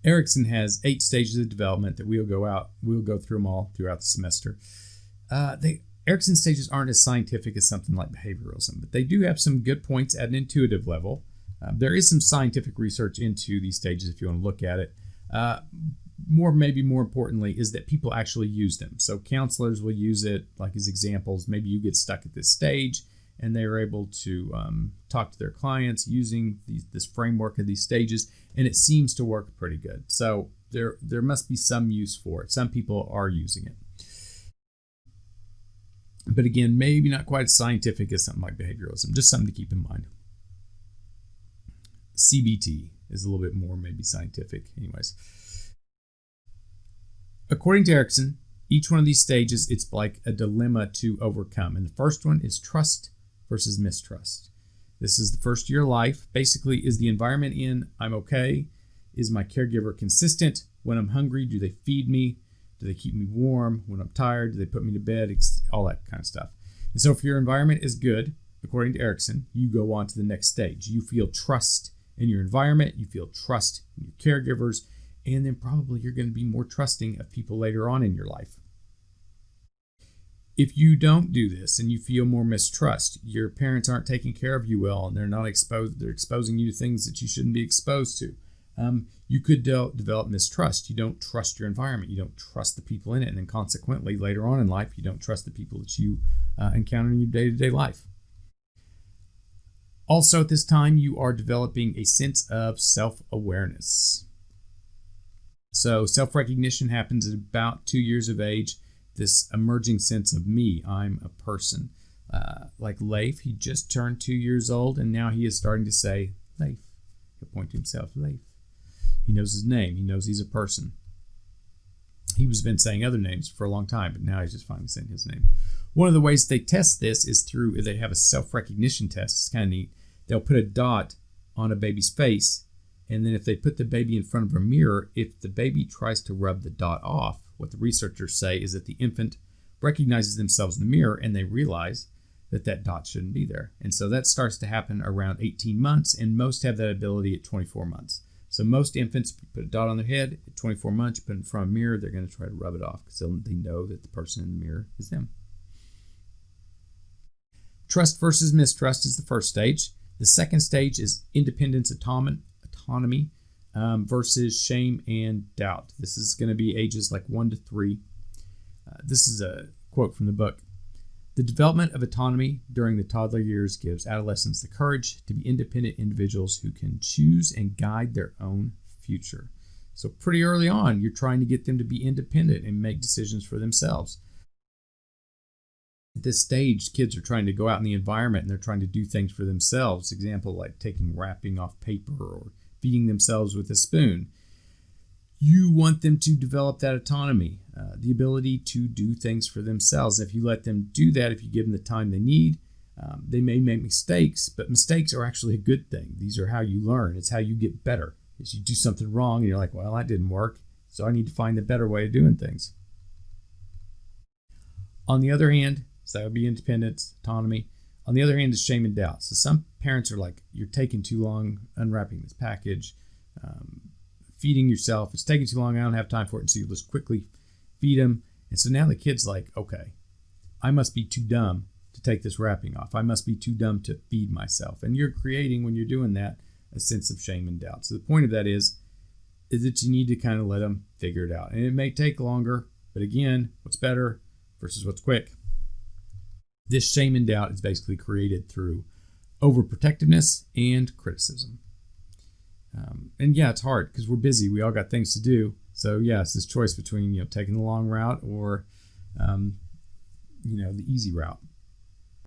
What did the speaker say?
Erikson has 8 stages of development that we'll go through them all throughout the semester. Erikson stages aren't as scientific as something like behavioralism, but they do have some good points at an intuitive level. There is some scientific research into these stages if you want to look at it. Maybe more importantly, is that people actually use them. So counselors will use it like as examples. Maybe you get stuck at this stage and they are able to talk to their clients using this framework of these stages, and it seems to work pretty good. So there must be some use for it. Some people are using it. But again, maybe not quite as scientific as something like behavioralism, just something to keep in mind. CBT is a little bit more maybe scientific. Anyways, according to Erikson, each one of these stages, it's like a dilemma to overcome. And the first one is trust versus mistrust. This is the first year of life. Basically, is the environment I'm okay? Is my caregiver consistent? When I'm hungry, do they feed me? Do they keep me warm? When I'm tired, do they put me to bed? All that kind of stuff. And so if your environment is good, according to Erikson, you go on to the next stage. You feel trust in your environment. You feel trust in your caregivers. And then probably you're going to be more trusting of people later on in your life. If you don't do this and you feel more mistrust, your parents aren't taking care of you well and they're exposing you to things that you shouldn't be exposed to. You could develop mistrust. You don't trust your environment. You don't trust the people in it. And then consequently, later on in life, you don't trust the people that you encounter in your day-to-day life. Also, at this time, you are developing a sense of self-awareness. So self-recognition happens at about 2 years of age. This emerging sense of me, I'm a person. Like Leif, he just turned 2 years old, and now he is starting to say, Leif. He'll point to himself, Leif. He knows his name. He knows he's a person. He was been saying other names for a long time, but now he's just finally saying his name. One of the ways they test this is they have a self-recognition test. It's kind of neat. They'll put a dot on a baby's face, and then if they put the baby in front of a mirror, if the baby tries to rub the dot off, what the researchers say is that the infant recognizes themselves in the mirror and they realize that dot shouldn't be there. And so that starts to happen around 18 months, and most have that ability at 24 months. So most infants put a dot on their head at 24 months, you put it in front of a mirror, they're going to try to rub it off because they know that the person in the mirror is them. Trust versus mistrust is the first stage. The second stage is independence, autonomy versus shame and doubt. This is going to be ages like 1 to 3. This is a quote from the book. The development of autonomy during the toddler years gives adolescents the courage to be independent individuals who can choose and guide their own future. So pretty early on, you're trying to get them to be independent and make decisions for themselves. At this stage, kids are trying to go out in the environment and they're trying to do things for themselves. Example, like taking wrapping off paper or feeding themselves with a spoon. You want them to develop that autonomy, the ability to do things for themselves. If you let them do that, if you give them the time they need, they may make mistakes, but mistakes are actually a good thing. These are how you learn. It's how you get better. Is you do something wrong and you're like, well, that didn't work, so I need to find a better way of doing things. On the other hand, so that would be independence, autonomy. On the other hand is shame and doubt. So some parents are like, you're taking too long unwrapping this package, feeding yourself. It's taking too long. I don't have time for it. And so you just quickly feed them. And so now the kid's like, okay, I must be too dumb to take this wrapping off. I must be too dumb to feed myself. And you're creating, when you're doing that, a sense of shame and doubt. So the point of that is that you need to kind of let them figure it out. And it may take longer, but again, what's better versus what's quick? This shame and doubt is basically created through overprotectiveness and criticism. And yeah, it's hard because we're busy. We all got things to do. So yeah, it's this choice between taking the long route or the easy route.